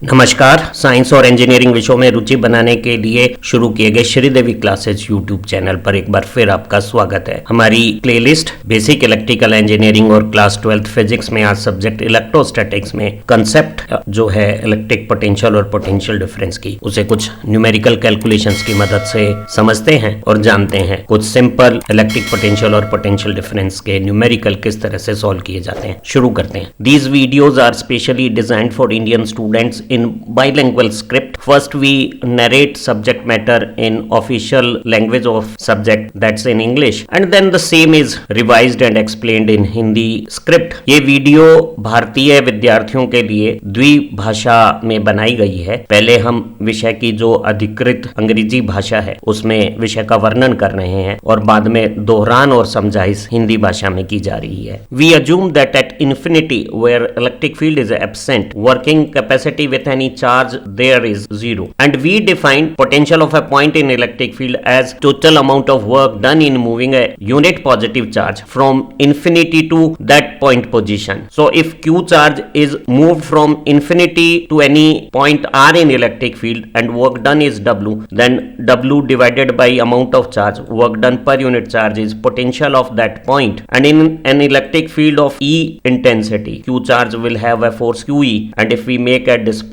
नमस्कार। साइंस और इंजीनियरिंग विषयों में रुचि बनाने के लिए शुरू किए गए श्रीदेवी क्लासेस यूट्यूब चैनल पर एक बार फिर आपका स्वागत है। हमारी प्लेलिस्ट बेसिक इलेक्ट्रिकल इंजीनियरिंग और क्लास 12th फिजिक्स में आज सब्जेक्ट इलेक्ट्रोस्टैटिक्स में कंसेप्ट जो है इलेक्ट्रिक पोटेंशियल और पोटेंशियल डिफरेंस की, उसे कुछ न्यूमेरिकल कैलकुलेशंस की मदद से समझते हैं और जानते हैं। कुछ सिंपल इलेक्ट्रिक पोटेंशियल और पोटेंशियल डिफरेंस के न्यूमेरिकल किस तरह से सॉल्व किए जाते हैं। शुरू करते हैं। These videos are specially designed for Indian students in bilingual script. First we narrate subject matter in official language of subject, that's in English, and then the same is revised and explained in Hindi script. ये video भारतीय विद्यार्थियों के लिए द्विभाषा में बनाई गई है। पहले हम विषय की जो अधिकृत अंग्रेजी भाषा है उसमें विषय का वर्णन कर रहे हैं और बाद में दोहरान और समझाइश हिंदी भाषा में की जा रही है। We assume that at infinity where electric field is absent, working capacity with any charge there is zero, and we define potential of a point in electric field as total amount of work done in moving a unit positive charge from infinity to that point position. So if q charge is moved from infinity to any point r in electric field and work done is w, then w divided by amount of charge work done per unit charge is potential of that point. And in an electric field of E intensity, q charge will have a force QE, and if we make a displacement,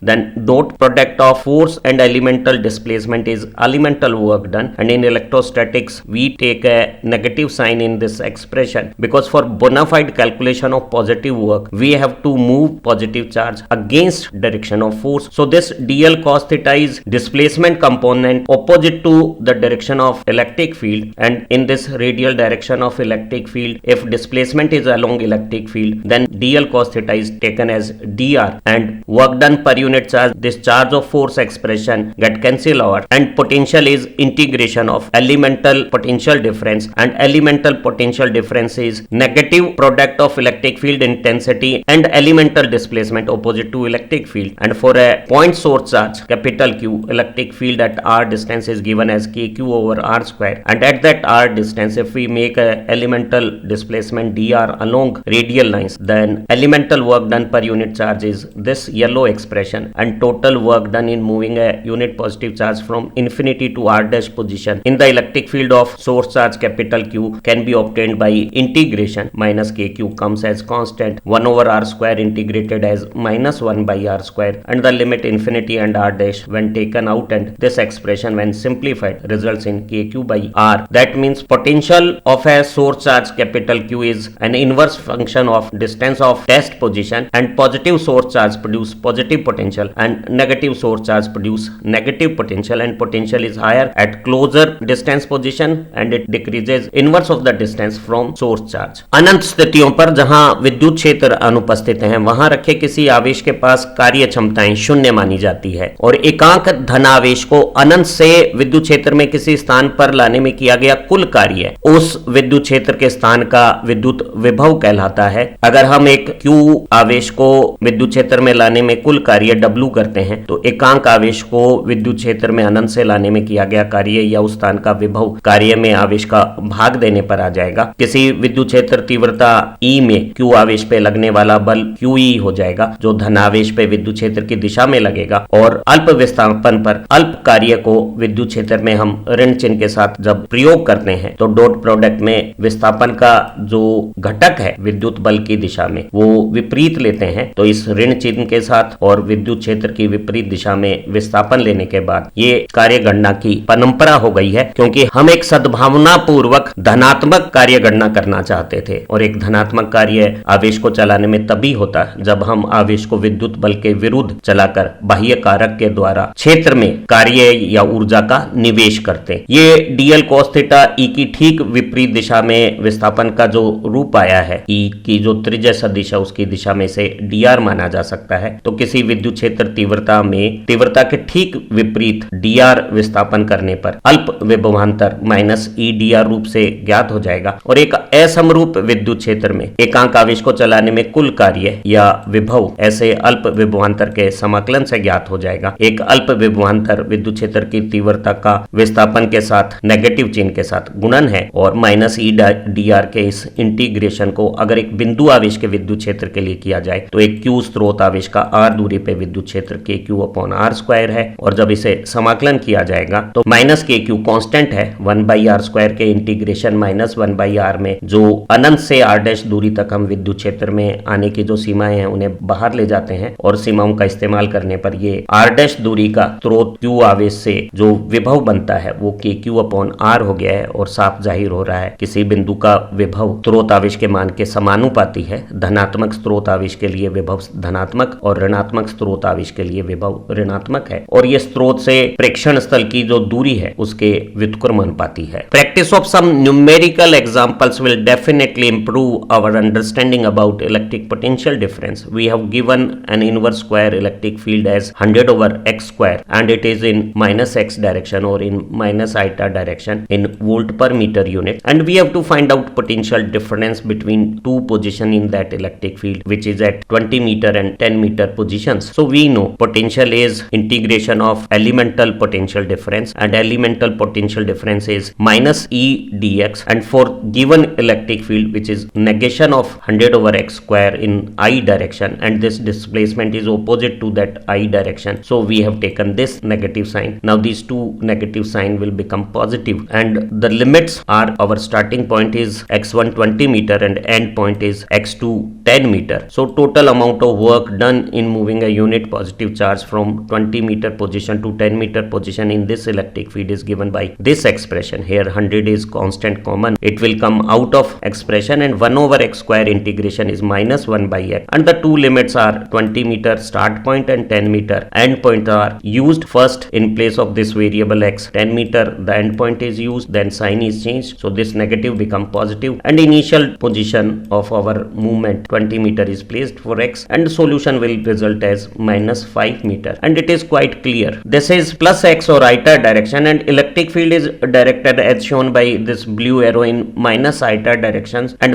then dot product of force and elemental displacement is elemental work done. And in electrostatics we take a negative sign in this expression because for bona fide calculation of positive work we have to move positive charge against direction of force. So this dl cos theta is displacement component opposite to the direction of electric field, and in this radial direction of electric field, if displacement is along electric field, then dl cos theta is taken as dr, and work done per unit charge, this charge of force expression get cancel out, and potential is integration of elemental potential difference, and elemental potential difference is negative product of electric field intensity and elemental displacement opposite to electric field. And for a point source charge capital Q, electric field at r distance is given as kq over r square, and at that r distance if we make a elemental displacement dr along radial lines, then elemental work done per unit charge is this yellow expression, and total work done in moving a unit positive charge from infinity to r dash position in the electric field of source charge capital Q can be obtained by integration. Minus kq comes as constant, 1 over r square integrated as minus 1 by r square, and the limit infinity and r dash when taken out, and this expression when simplified results in kq by r. That means potential of a source charge capital Q is an inverse function of distance of test position, and positive source charge produce positive potential and negative source charge produce negative potential, and potential is higher at closer distance position and it decreases inverse of the distance from source charge. अनंत स्थितियों पर जहां विद्युत क्षेत्र अनुपस्थित हैं वहां रखे किसी आवेश के पास कार्य क्षमताएं शून्य मानी जाती है, और एकांक धनावेश को अनंत से विद्युत क्षेत्र में किसी स्थान पर लाने में किया गया कुल कार्य उस विद्युत क्षेत्र के स्थान का विद्युत विभव कहलाता है। अगर हम एक Q आवेश को विद्युत क्षेत्र में लाने में कुल कार्य W करते हैं तो एकांक आवेश को विद्युत क्षेत्र में अनंत से लाने में किया गया कार्य या उस स्थान का विभव कार्य में आवेश का भाग देने पर आ जाएगा। किसी विद्युत क्षेत्र तीव्रता E में Q आवेश पे लगने वाला बल QE हो जाएगा जो धनावेश पे विद्युत क्षेत्र की दिशा में लगेगा, और अल्प विस्थापन पर अल्प कार्य को विद्युत क्षेत्र में हम ऋण चिन्ह के साथ जब प्रयोग करते हैं तो डॉट प्रोडक्ट में विस्थापन का जो घटक है विद्युत बल की दिशा में वो विपरीत लेते हैं। तो इस ऋण चिन्ह के साथ और विद्युत क्षेत्र की विपरीत दिशा में विस्थापन लेने के बाद ये कार्य गणना की परंपरा हो गई है, क्योंकि हम एक सद्भावना पूर्वक धनात्मक कार्य गणना करना चाहते थे, और एक धनात्मक कार्य आवेश को चलाने में तभी होता है जब हम आवेश को विद्युत बल के विरुद्ध चलाकर बाह्य कारक के द्वारा क्षेत्र में कार्य या ऊर्जा का निवेश करते। ये dl cos थीटा E की ठीक विपरीत दिशा में विस्थापन का जो रूप आया है, E की जो त्रिज्या सदिश है उसकी दिशा में से dr माना जा सकता है। तो किसी विद्युत क्षेत्र तीव्रता में तीव्रता के ठीक विपरीत dr विस्थापन करने पर अल्प विभवांतर माइनस E dr रूप से ज्ञात हो जाएगा, और एक असमरूप विद्युत क्षेत्र में एकांक आवेश को चलाने में कुल कार्य या विभव ऐसे अल्प विभवांतर के समाकलन से ज्ञात हो जाएगा। एक अल्प विभवांतर विद्युत क्षेत्र की तीव्रता का विस्थापन के साथ नेगेटिव चिन्ह के साथ गुणन है, और माइनस E dr के इस इंटीग्रेशन को अगर अगर एक बिंदु आवेश के विद्युत क्षेत्र के लिए किया जाए तो एक Q स्रोत आवेश का R दूरी पे विद्युत क्षेत्र KQ/R² है, और जब इसे समाकलन किया जाएगा तो -KQ कांस्टेंट है 1/R² के इंटीग्रेशन -1/R में जो अनंत से R' दूरी तक हम विद्युत क्षेत्र में आने की जो सीमाएं हैं उन्हें बाहर ले जाते हैं, और सीमाओं का इस्तेमाल करने पर ये R' दूरी का स्रोत Q आवेश से जो विभव बनता है वो KQ/R हो गया है, और साफ जाहिर हो रहा है किसी बिंदु का विभव स्रोत आवेश के मान के समानुपाती है। धनात्मक स्रोत आवेश के लिए विभव धनात्मक और ऋणात्मक स्रोत आवेश के लिए विभव ऋणात्मक है, और ये स्रोत से प्रेक्षण स्थल की जो दूरी है उसके व्युत्क्रमानुपाती है। Practice of some numerical examples will definitely improve our understanding about electric potential difference. We have given an inverse square electric field as 100/x² and it is in -x direction or in -eta direction in volt per meter unit, and we have to find out potential difference between two position in that electric field which is at 20 meter and 10 meter positions. So we know potential is integration of elemental potential difference, and elemental potential difference is -E dx, and for given electric field which is negation of 100/x² in I direction, and this displacement is opposite to that I direction, so we have taken this negative sign. Now these two negative sign will become positive, and the limits are our starting point is x1 20 meter and end point is x2 10 meter. So total amount of work done in moving a unit positive charge from 20 meter position to 10 meter position in this electric field is given by this expression. Here 100 is constant common, it will come out of expression, and 1/x² integration is -1/x, and the two limits are 20 meter start point and 10 meter end point are used. First in place of this variable x 10 meter the end point is used, then sign is changed, so this negative become positive, and initial position of our movement 20 meter is placed for x, and the solution will result as -5 meter, and it is quite clear. This is plus x or eta direction, and electric field is directed as shown by this blue arrow in -eta directions, and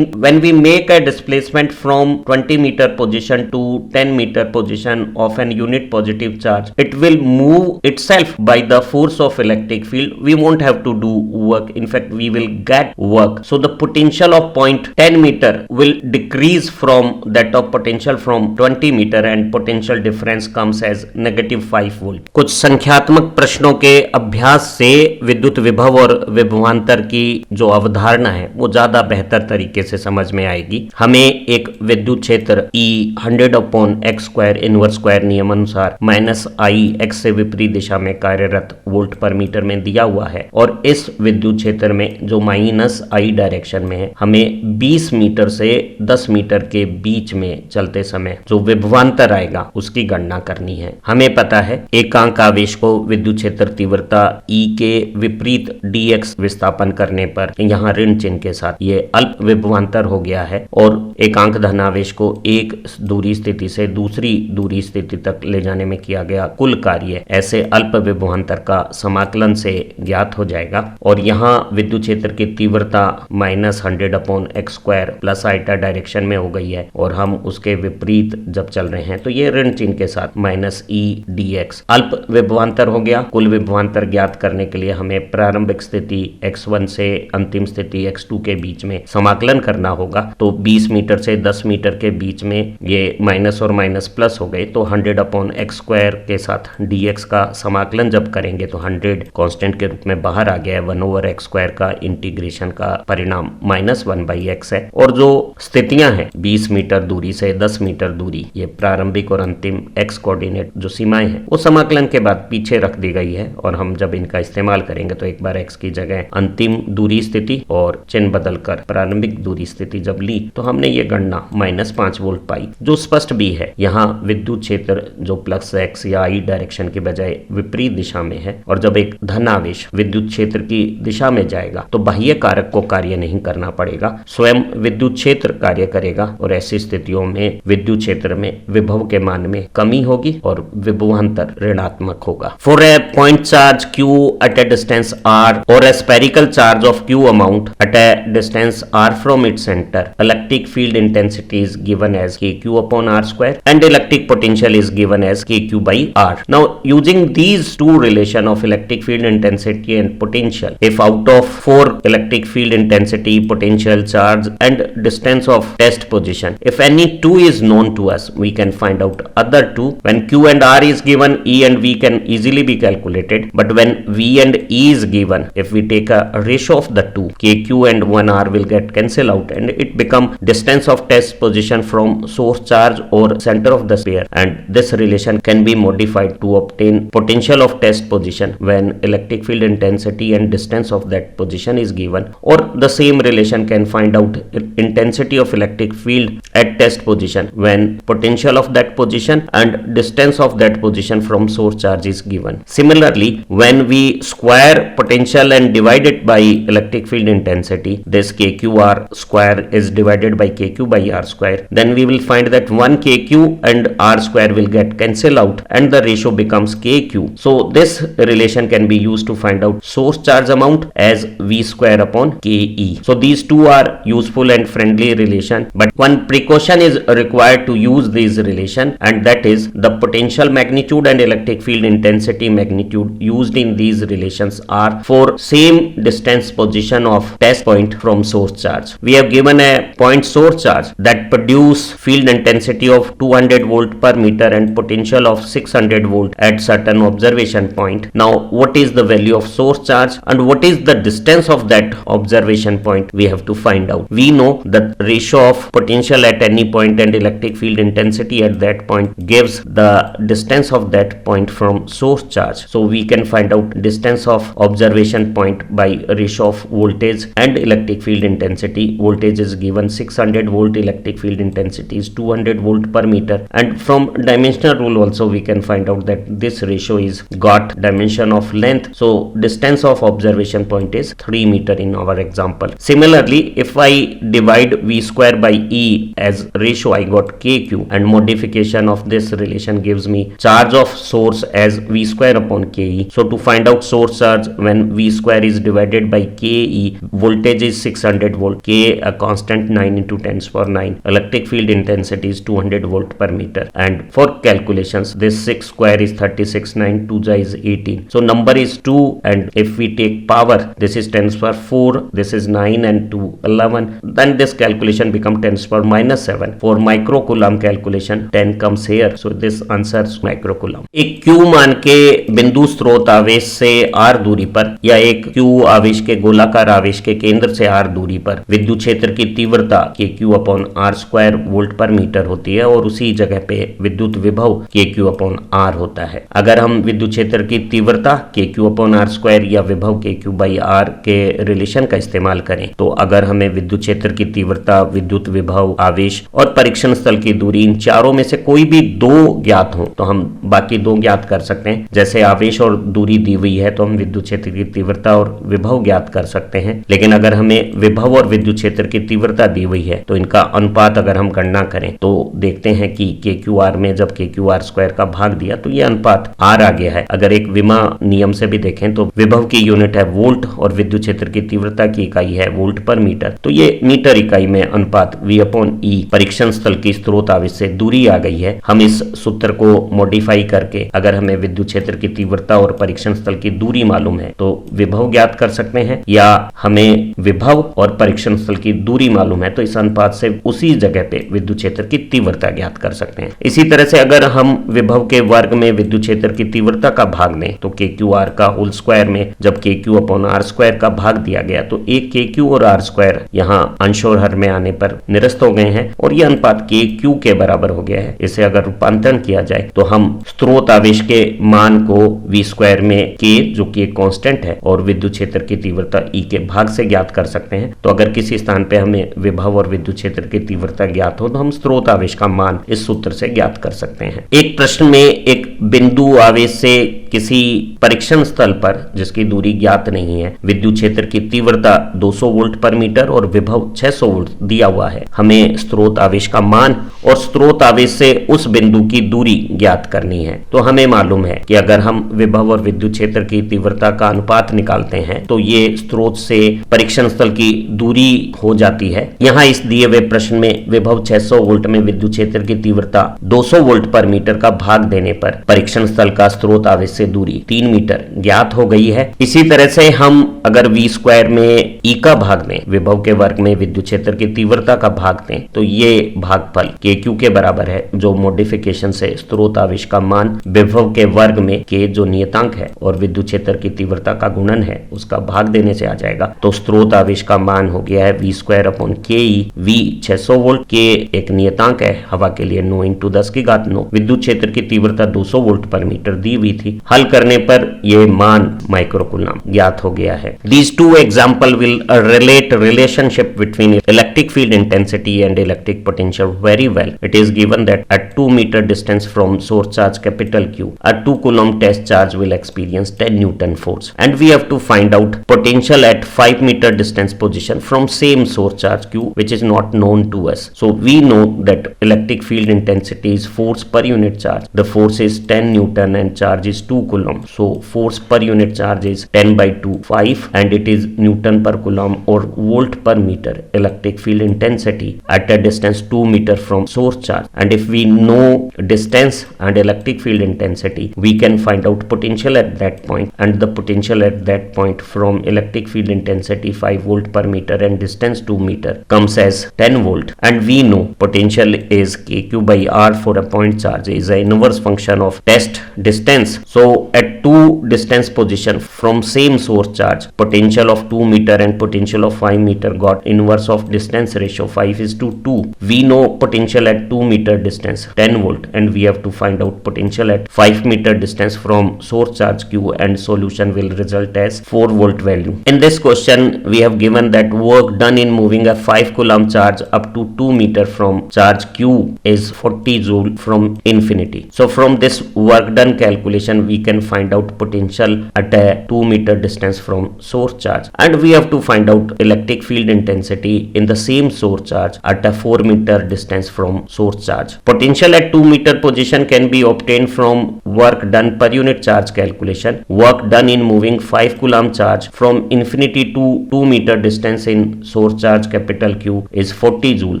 when we make a displacement from 20 meter position to 10 meter position of an unit positive charge, it will move itself by the force of electric field. We won't have to do work, in fact we will get work. So the potential of point 10 meter will decrease from that of potential from 20 meter, and potential difference comes as -5 volt. कुछ संख्यात्मक प्रश्नों के अभ्यास से विद्युत विभव और विभवांतर की जो अवधारणा है वो ज्यादा बेहतर तरीके से समझ में आएगी। हमें एक विद्युत क्षेत्र E 100/x² इनवर्स स्क्वायर नियम अनुसार -I x से विपरीत दिशा में कार्यरत वोल्ट पर मीटर में दिया हुआ है, और इस विद्युत क्षेत्र में जो -I डायरेक्शन में है हमें 20 मीटर से 10 मीटर के बीच में चलते समय जो विभवांतर आएगा उसकी गणना करनी है। हमें पता है एकांक आवेश को विद्युत क्षेत्र तीव्रता E के विपरीत dx विस्थापन करने पर यहाँ ऋण चिन्ह के साथ ये अल्प विभवांतर हो गया है, और एकांक धनावेश को एक दूरी स्थिति से दूसरी दूरी स्थिति तक ले जाने में किया गया कुल कार्य ऐसे अल्प विभवांतर का समाकलन से ज्ञात हो जाएगा। और यहाँ विद्युत क्षेत्र की तीव्रता -100/x² प्लस आइटा डायरेक्शन में हो गई है, और हम उसके विपरीत जब चल रहे हैं तो ये ऋण चिन्ह के साथ -E dx अल्प विभवांतर हो गया। कुल विभवांतर ज्ञात करने के लिए हमें प्रारंभिक स्थिति x1 से अंतिम स्थिति x2 के बीच में समाकलन करना होगा। तो 20 मीटर से 10 मीटर के बीच में ये माइनस और माइनस प्लस हो गए, तो 100/x² के साथ dx का समाकलन जब करेंगे तो 100 कांस्टेंट के रूप में बाहर आ गया है। 1/x² का इंटीग्रेशन का परिणाम -1/x है, और जो स्थितियां हैं 20 मीटर दूरी से 10 मीटर दूरी, ये प्रारंभिक और अंतिम x कोऑर्डिनेट जो सीमाएं हैं वो समाकलन के बाद पीछे रख दी गई है, और हम जब इनका इस्तेमाल करेंगे तो एक बार x की जगह अंतिम दूरी स्थिति और चिन्ह बदलकर प्रारंभिक दूरी स्थिति जब ली तो हमने ये गणना -5 वोल्ट पाई, जो स्पष्ट भी है। यहाँ विद्युत क्षेत्र जो प्लस x या I डायरेक्शन के बजाय विपरीत दिशा में है, और जब एक धन आवेश विद्युत क्षेत्र की दिशा में जाएगा तो बाह्य कारक को कार्य नहीं करना पड़ेगा, स्वयं विद्युत क्षेत्र कार्य करेगा, और ऐसी स्थितियों में विद्युत क्षेत्र में विभव के मान में कमी होगी और विभवांतर ऋणात्मक होगा। For a point charge Q at a distance r or a spherical charge of Q amount at a distance r from its center, electric field intensity is given as kq/r² and electric potential is given as kq/r. Now using these two relation of electric field intensity and potential, if out of 4 electric field intensity, potential, charge and distance of test position. If any two is known to us, we can find out other two. When Q and R is given, E and V can easily be calculated. But when V and E is given, if we take a ratio of the two, KQ and 1R will get cancel out and it become distance of test position from source charge or center of the sphere. And this relation can be modified to obtain potential of test position when electric field intensity and distance of that position is given, or the same relation can find out intensity of electric field at test position when potential of that position and distance of that position from source charge is given. Similarly, when we square potential and divide it by electric field intensity, this KQR square is divided by KQ by R square, then we will find that 1 KQ and R square will get cancel out and the ratio becomes KQ. So this relation can be used to find out source charge amount as V square upon KE. So these two are useful and friendly relation, but one precaution is required to use these relation, and that is the potential magnitude and electric field intensity magnitude used in these relations are for same distance position of test point from source charge. We have given a point source charge that produce field intensity of 200 volt per meter and potential of 600 volt at certain observation point. Now what is the value of source charge and what is the distance of that observation point? We have to find out. We know the ratio of potential at any point and electric field intensity at that point gives the distance of that point from source charge. So we can find out distance of observation point by ratio of voltage and electric field intensity. Voltage is given 600 volt, electric field intensity is 200 volt per meter, and from dimensional rule also we can find out that this ratio is got dimension of length. So distance of observation point is 3 meter in our example. Similarly, if I divide V square by E as ratio, I got KQ, and modification of this relation gives me charge of source as V square upon KE. So to find out source charge when V square is divided by KE, voltage is 600 volt, K a constant 9 into 10 to the power 9, electric field intensity is 200 volt per meter, and for calculations this 6 square is 36, 9 2 is 18, so number is 2, and if we take power, this is 10 to the power 4, this is 9 and 2 11, then this calculation become 10 to the power minus 7. For microcoulomb calculation 10 comes here, so this answers microcoulomb. एक Q मान के बिंदु स्रोत आवेश से R दूरी पर या एक Q आवेश के गोलाकार आवेश के केंद्र से R दूरी पर विद्युत क्षेत्र की तीव्रता KQ upon R square volt पर मीटर होती है और उसी जगह पे विद्युत विभव KQ अपॉन R होता है। अगर हम विद्युत क्षेत्र की तीव्रता KQ अपॉन R स्क्वायर या विभव KQ बाई R के रिलेशन का इस्तेमाल करें, तो अगर हमें विद्युत क्षेत्र की तीव्रता, विद्युत विभव, आवेश और परीक्षण स्थल की दूरी, इन चारों में से कोई भी दो ज्ञात हो तो हम बाकी दो ज्ञात कर सकते हैं। जैसे आवेश और दूरी दी हुई है तो हम विद्युत क्षेत्र की तीव्रता और विभव ज्ञात कर सकते हैं, लेकिन अगर हमें विभव और विद्युत क्षेत्र की तीव्रता दी हुई है तो इनका अनुपात अगर हम गणना करें तो देखते हैं कि KQR में जब KQR स्क्वायर का भाग दिया तो ये अनुपात R आ गया है। अगर एक विमा नियम से भी देखें तो विभव की यूनिट है वोल्ट और विद्युत क्षेत्र की तीव्रता की इकाई है वोल्ट पर मीटर, तो ये मीटर इकाई में अनुपात V अपॉन E परीक्षण स्थल की स्रोत आवेश से दूरी आ गई है। हम इस सूत्र को मॉडिफाई करके अगर हमें विद्युत क्षेत्र की तीव्रता और परीक्षण स्थल की दूरी मालूम है तो विभव ज्ञात कर सकते हैं, या हमें विभव और परीक्षण स्थल की दूरी मालूम है तो इस अनुपात से उसी जगह पे विद्युत क्षेत्र की तीव्रता ज्ञात कर सकते हैं। इसी तरह से अगर हम विभव के वर्ग में विद्युत क्षेत्र की तीव्रता का भाग दें तो KQR का होल स्क्वायर में जब KQ अपॉन R स्क्वायर का भाग दिया गया तो एक KQ और R स्क्वायर यहाँ अंश और हर में आने पर निरस्त हो गए हैं और यह अनुपात KQ के बराबर हो गया है। इसे अगर रूपांतरण किया जाए तो हम स्रोत आवेश के मान को V स्क्वायर में K जो कि एक कांस्टेंट है और विद्युत क्षेत्र की तीव्रता E के भाग से ज्ञात कर सकते हैं। तो अगर किसी स्थान पे हमें विभव और विद्युत क्षेत्र की तीव्रता ज्ञात हो तो हम स्रोत आवेश का मान इस सूत्र से ज्ञात कर सकते हैं। एक प्रश्न में एक बिंदु आवेश से किसी परीक्षण स्थल पर जिसकी दूरी ज्ञात नहीं है विद्युत क्षेत्र की तीव्रता 200 वोल्ट पर मीटर और विभव 600 वोल्ट दिया हुआ है। हमें स्रोत आवेश का मान और स्रोत आवेश से उस बिंदु की दूरी ज्ञात करनी है। तो हमें मालूम है कि अगर हम विभव और विद्युत क्षेत्र की तीव्रता का अनुपात निकालते हैं तो ये स्रोत से परीक्षण स्थल की दूरी हो जाती है। यहाँ इस दिए हुए प्रश्न में विभव 600 वोल्ट में विद्युत क्षेत्र की तीव्रता 200 वोल्ट पर मीटर का भाग देने पर परीक्षण स्थल का स्रोत आवेश से दूरी 3 मीटर ज्ञात हो गई है। इसी तरह से हम अगर v स्क्वायर में E का भाग दें, विभव के वर्ग में विद्युत क्षेत्र की तीव्रता का भाग दें, तो ये भागफल KQ के बराबर है, जो मॉडिफिकेशन से स्रोत आवेश का मान विभव के वर्ग में K जो नियतांक है और विद्युत क्षेत्र की तीव्रता का गुणन है उसका भाग देने से आ जाएगा। तो स्रोत आवेश का मान हो गया है v square upon KE। v 600 volt, K एक नियतांक है हवा के लिए 9 × 10⁹। विद्युत क्षेत्र की तीव्रता 200 वोल्ट पर मीटर दी हुई थी। हल करने पर यह मान माइक्रो कूलम ज्ञात हो गया है। These two example will relate relationship between electric field intensity and electric potential very well. It is given that at 2 meter distance from source charge capital Q, a 2 coulomb test charge will experience 10 Newton force, and we have to find out potential at 5 meter distance position from same source charge Q, which is not known to us. So we know that electric field intensity is force per unit charge. The force is 10 Newton and charge is 2 coulomb. So force per unit charge is 10/2 5, and it is Newton per coulomb or volt per meter electric field intensity at a distance 2 meter from source charge. And if we know distance and electric field intensity, we can find out potential at that point, and the potential at that point from electric field intensity 5 volt per meter and distance 2 meter comes as 10 volt. And we know potential is KQ by R for a point charge is a inverse function of test distance. So at 2 distance position from same source charge, potential of 2 meter and potential of 5 meter got inverse of distance ratio 5:2. We know potential at 2 meter distance 10 volt, and we have to find out potential at 5 meter distance from source charge Q, and solution will result as 4 volt value. In this question we have given that work done in moving a 5 coulomb charge up to 2 meter from charge Q is 40 joule from infinity. So from this work done calculation we can find out potential at a 2 meter distance from source charge, and we have to find out electric field intensity in the same source charge at a 4 meter distance from source charge. Potential at 2 meter position can be obtained from work done per unit charge calculation. Work done in moving 5 coulomb charge from infinity to 2 meter distance in source charge capital Q is 40 joule.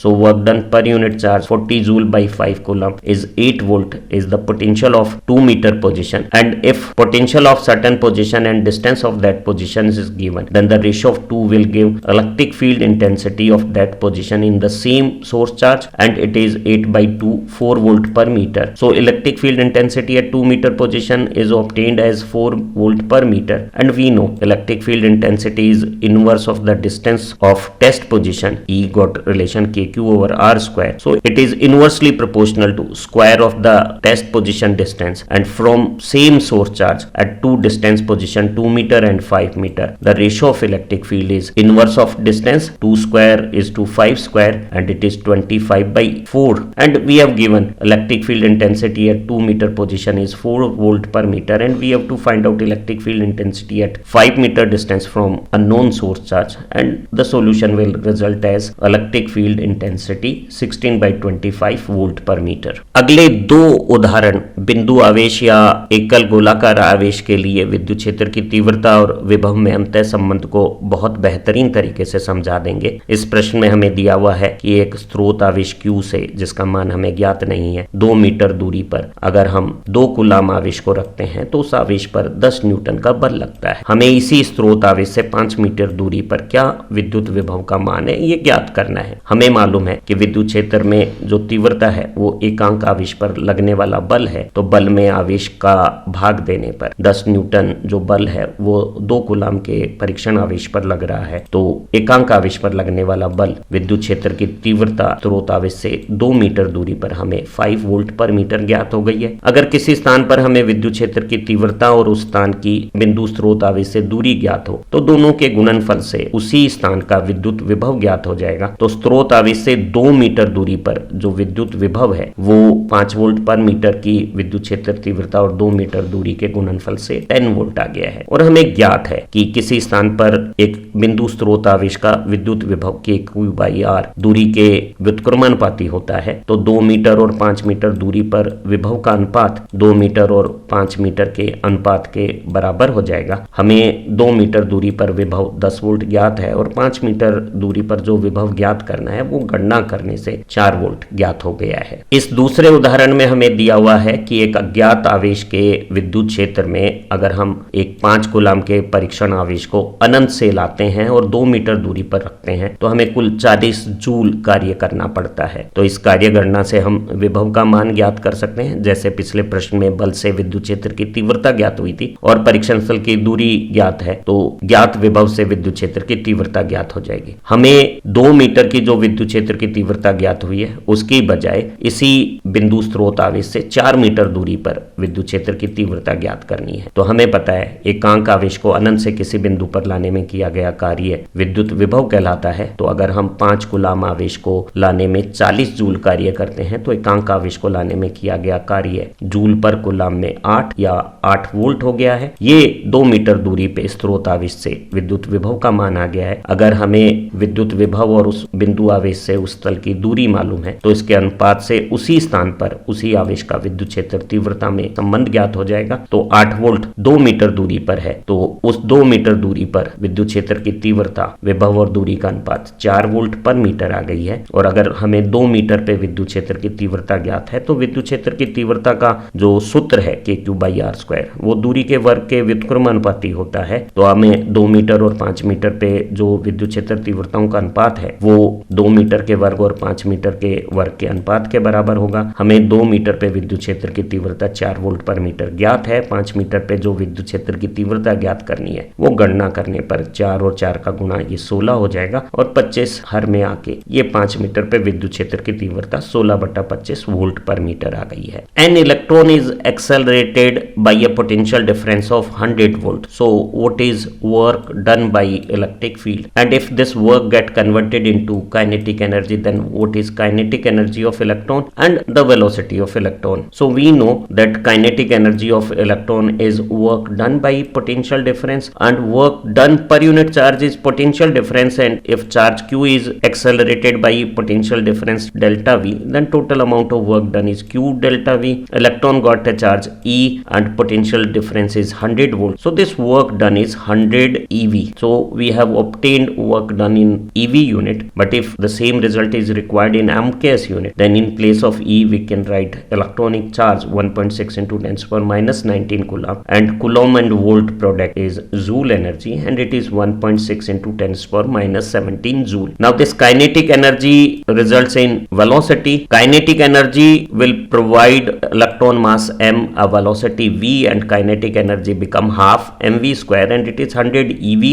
So work done per unit charge 40 joule by 5 coulomb is 8 volt is the potential of 2 meter position. And if potential of certain position and distance of that position is given, then the ratio of 2 will give electric field intensity of that position in the same source charge, and it is 8/2 4 volt per meter. So electric field intensity at 2 meter position is obtained as 4 volt per meter, and we know electric field intensity is inverse of the distance of test position. E got relation KQ over R square, so it is inversely proportional to square of the test position distance, and from same source charge at 2 distance position 2 meter and 5 meter, the ratio of electric field is inverse of distance 2 square is to 5 square, and it is 25/4. And we have given electric field intensity at 2 meter position is 4 volt per meter, and we have to find out electric field intensity at 5 meter distance from a known source charge, and the solution will result as electric field intensity 16/25 volt per meter. अगले दो उदाहरण बिंदु आवेश या एकल गोलाकार आवेश के लिए विद्युत क्षेत्र की तीव्रता और विभव में अंतः संबंध को बहुत बेहतरीन तरीके से समझा देंगे। इस प्रश्न में हमें दिया हुआ है कि एक स्रोत आवेश Q से, जिसका मान हमें ज्ञात नहीं है, 2 मीटर दूरी पर अगर हम 2 कूलम आवेश को रखते हैं तो उस आवेश पर 10 न्यूटन का बल लगता है। हमें इसी स्रोत आवेश से 5 मीटर दूरी पर क्या विद्युत विभव का मान है ये ज्ञात करना है। हमें मालूम है कि विद्युत क्षेत्र में जो तीव्रता है वो एकांक आवेश पर लगने वाला बल है, तो बल में आवेश का भाग देने पर 10 न्यूटन जो बल है वो 2 कूलम के परीक्षण आवेश पर लग रहा है, तो एकांक आवेश पर लगने वाला बल विद्युत क्षेत्र की तीव्रता स्रोत आवेश से 2 मीटर दूरी पर हमें 5 वोल्ट पर मीटर ज्ञात हो गई है। अगर किसी स्थान पर हमें विद्युत क्षेत्र की तीव्रता और उस स्थान की बिंदु स्रोत आवेश से दूरी ज्ञात हो, तो दोनों के गुणनफल से उसी स्थान का विद्युत विभव ज्ञात हो जाएगा। तो स्रोत आवेश से 2 मीटर दूरी पर जो विद्युत विभव है वो 5 वोल्ट पर मीटर की विद्युत क्षेत्र तीव्रता और 2 मीटर दूरी के गुणनफल से 10 वोल्ट आ गया है। और हमें ज्ञात है कि किसी स्थान पर एक बिंदु स्रोत आवेश का विद्युत विभव KQ/R दूरी के व्युत्क्रमानुपाती होता है, तो 2 मीटर और 5 मीटर दूरी पर विभव का अनुपात 2 मीटर और 5 मीटर के अनुपात के बराबर हो जाएगा। हमें 2 मीटर दूरी पर विभव 10 वोल्ट ज्ञात है और 5 मीटर दूरी पर जो विभव ज्ञात करना है वो गणना करने से 4 वोल्ट ज्ञात हो गया है। इस दूसरे उदाहरण में हमें दिया हुआ है कि एक अज्ञात आवेश के विद्युत क्षेत्र में अगर हम एक 5 कूलाम के परीक्षण आवेश को अनंत से लाते हैं और 2 मीटर दूरी पर रखते हैं तो हमें कुल 40 जूल कार्य करना पड़ता है। तो इस कार्य गणना से हम विभव का मान ज्ञात कर सकते हैं। जैसे पिछले प्रश्न में बल से विद्युत क्षेत्र की तीव्रता ज्ञात हुई थी और परीक्षण स्थल की दूरी ज्ञात है, तो ज्ञात विभव से विद्युत क्षेत्र की तीव्रता ज्ञात हो जाएगी। हमें 2 मीटर की जो विद्युत क्षेत्र की तीव्रता ज्ञात हुई है उसकी बजाय इसी बिंदु स्रोत आवेश से 4 मीटर दूरी पर विद्युत क्षेत्र की तीव्रता ज्ञात करनी है। तो हमें पता है एकांक आवेश को अनंत से किसी बिंदु पर लाने में किया गया कार्य विद्युत विभव कहलाता है। तो अगर हम 5 कूलाम आवेश को लाने में 40 जूल कार्य करते हैं तो एकांक आवेश को लाने में किया गया कार्य जूल पर कूलाम में 8 या 8 वोल्ट हो गया है। ये 2 मीटर दूरी पे स्रोत आवेश से विद्युत विभव का मान आ गया है। अगर हमें विद्युत विभव और उस बिंदु आवेश से उस तल की दूरी मालूम है तो इसके अनुपात से उसी स्थान पर उसी आवेश का विद्युत क्षेत्र तीव्रता में संबंध ज्ञात हो जाएगा। तो 8 वोल्ट 2 मीटर दूरी पर है तो उस 2 मीटर दूरी पर विद्युत क्षेत्र की तीव्रता विभव और दूरी का अनुपात 4 वोल्ट पर मीटर आ गई है। और अगर हमें 2 मीटर पे विद्युत क्षेत्र की तीव्रता ज्ञात है तो विद्युत क्षेत्र की तीव्रता का जो सूत्र है Q/R² वो दूरी के वर्ग के व्युत्क्रमानुपाती होता है। तो हमें 2 मीटर और 5 मीटर पे जो विद्युत क्षेत्र तीव्रताओं का अनुपात है वो 2 मीटर के वर्ग और 5 मीटर के वर्ग के अनुपात के बराबर होगा। हमें 2 मीटर पे विद्युत क्षेत्र की तीव्रता 4 वोल्ट पर मीटर ज्ञात है। 5 मीटर पे जो विद्युत क्षेत्र की तीव्रता ज्ञात करनी है वो गणना करने पर 4 और 4 का गुणा ये 16 हो जाएगा और 25 हर में आके ये 5 मीटर पे विद्युत क्षेत्र की तीव्रता 16/25 वोल्ट पर मीटर आ गई है। An electron is accelerated by a potential difference of 100 volt. So what is work done by electric field and if this work get converted into kinetic energy then what is kinetic energy of electron and the velocity of electron. So we know that kinetic energy of electron is work done by potential difference and work done per unit charge is potential difference, and if charge q is accelerated by potential difference delta v then total amount of work done is q delta v. Electron got a charge e and potential difference is 100 volt. So this work done is 100 eV. So we have obtained work done in eV unit, but if the same result is required in amps unit then in place of E we can write electronic charge 1.6 into 10⁻⁻19 coulomb and coulomb and volt product is joule energy and it is 1.6 into 10⁻⁻17 joule. Now this kinetic energy results in velocity. Kinetic energy will provide electron mass m a velocity v and kinetic energy become half mv square and it is 100 ev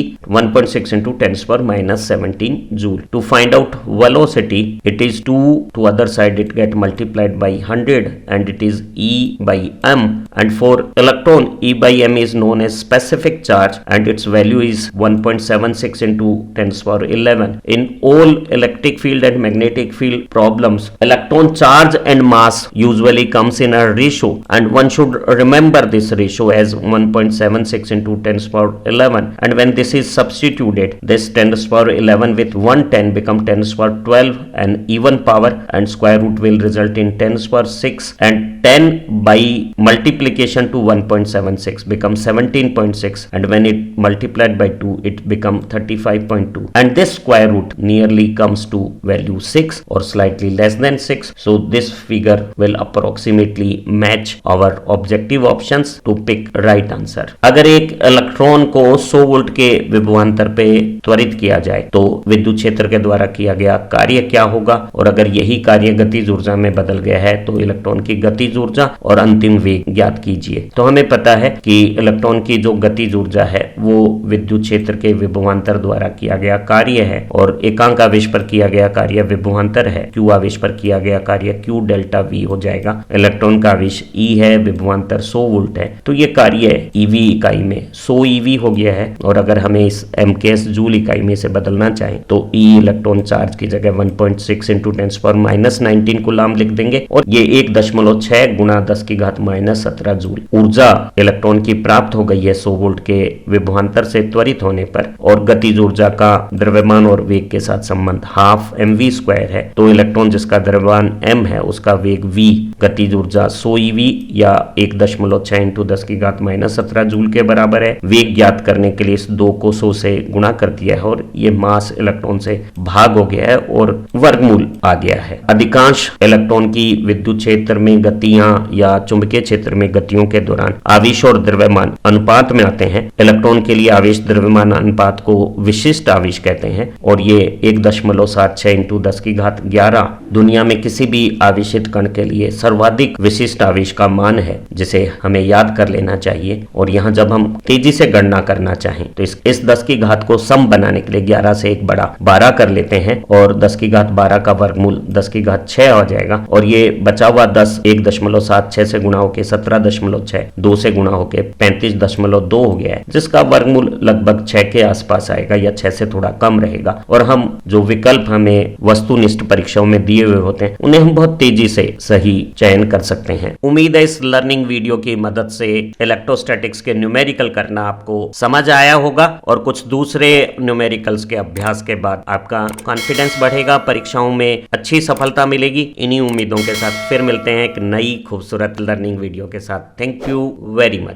1.6 into 10⁻⁻17 joule. To find out velocity it is 2 to other side it get multiplied by 100 and it is E by m, and for electron E by m is known as specific charge and its value is 1.76 into 10⁻11. In all electric field and magnetic field problems electron charge and mass usually comes in a ratio and one should remember this ratio as 1.76 into 10⁻11, and when this is substituted this 10⁻11 with 110 become 10⁻12 an even power and square root will result in 10⁻6 and 10 by multiplication to 1.76 becomes 17.6 and when it multiplied by 2 it become 35.2 and this square root nearly comes to value 6 or slightly less than 6. So this figure will approximately match our objective options to pick right answer. अगर एक electron को 100 volt के विभवांतर पे त्वरित किया जाए तो विद्युत क्षेत्र के द्वारा किया गया कार्य क्या होगा, और अगर यही कार्य गतिज ऊर्जा में बदल गया है तो इलेक्ट्रॉन की गतिज ऊर्जा और अंतिम वेग ज्ञात कीजिए। तो हमें पता है कि इलेक्ट्रॉन की जो गतिज ऊर्जा है वो विद्युत क्षेत्र के विभवांतर द्वारा किया गया कार्य है और एकांक आवेश पर किया गया कार्य विभवांतर है। क्यू आवेश पर किया गया कार्य क्यू डेल्टा वी हो जाएगा। इलेक्ट्रॉन का आवेश ई है, विभवांतर 100 वोल्ट है, तो ये कार्य ईवी इकाई में 100 ईवी हो गया है। और अगर हमें इस एमकेएस जूल इकाई में से बदलना चाहे तो ई इलेक्ट्रॉन चार्ज की जगह 1.6 into 10⁻⁻19 कूलम लिख देंगे और ये 1.6 गुणा 10⁻⁻17 जूल ऊर्जा इलेक्ट्रॉन की प्राप्त हो गई है 100 वोल्ट के विभवांतर से त्वरित होने पर। और गतिज ऊर्जा का द्रव्यमान और वेग के साथ संबंध हाफ mv स्क्वायर है, तो इलेक्ट्रॉन जिसका द्रव्यमान m है उसका वेग v, गतिज ऊर्जा 100 ev या 1.6 into 10⁻⁻17 जूल के बराबर है। वेग ज्ञात करने के लिए इस 2 को 100 से गुणा कर दिया है और ये मास इलेक्ट्रॉन से भाग हो गया है और वर्गमूल आ गया है। अधिकांश इलेक्ट्रॉन की विद्युत क्षेत्र में गतियां या चुंबकीय क्षेत्र में गतियों के दौरान आवेश और द्रव्यमान अनुपात में आते हैं। इलेक्ट्रॉन के लिए आवेश द्रव्यमान अनुपात को विशिष्ट आवेश कहते हैं और ये 1.76 इंटू 10⁻11 दुनिया में किसी भी आवेशित कण के लिए सर्वाधिक विशिष्ट आवेश का मान है, जिसे हमें याद कर लेना चाहिए। और यहाँ जब हम तेजी से गणना करना चाहें तो इस 10 की घात को सम बनाने के लिए 11 से 1 बड़ा 12 कर लेते हैं और 10⁻12 का वर्गमूल 10�6 हो जाएगा और ये बचा हुआ 10 1.76 से गुणा होकर 17.6, 2 से गुणा होकर 35.2 हो गया है, जिसका वर्गमूल लगभग 6 के आसपास आएगा या 6 से थोड़ा कम रहेगा। और हम जो विकल्प हमें वस्तुनिष्ठ परीक्षाओं में दिए हुए होते हैं उन्हें हम बहुत तेजी से सही चयन कर सकते हैं। उम्मीद है इस लर्निंग वीडियो की मदद से इलेक्ट्रोस्टैटिक्स के न्यूमेरिकल करना आपको समझ आया होगा और कुछ दूसरे न्यूमेरिकल्स के अभ्यास के बाद आपका कॉन्फिडेंस बढ़ेगा, परीक्षाओं में अच्छी सफलता मिलेगी। इन्हीं उम्मीदों के साथ फिर मिलते हैं एक नई खूबसूरत लर्निंग वीडियो के साथ। Thank you very much.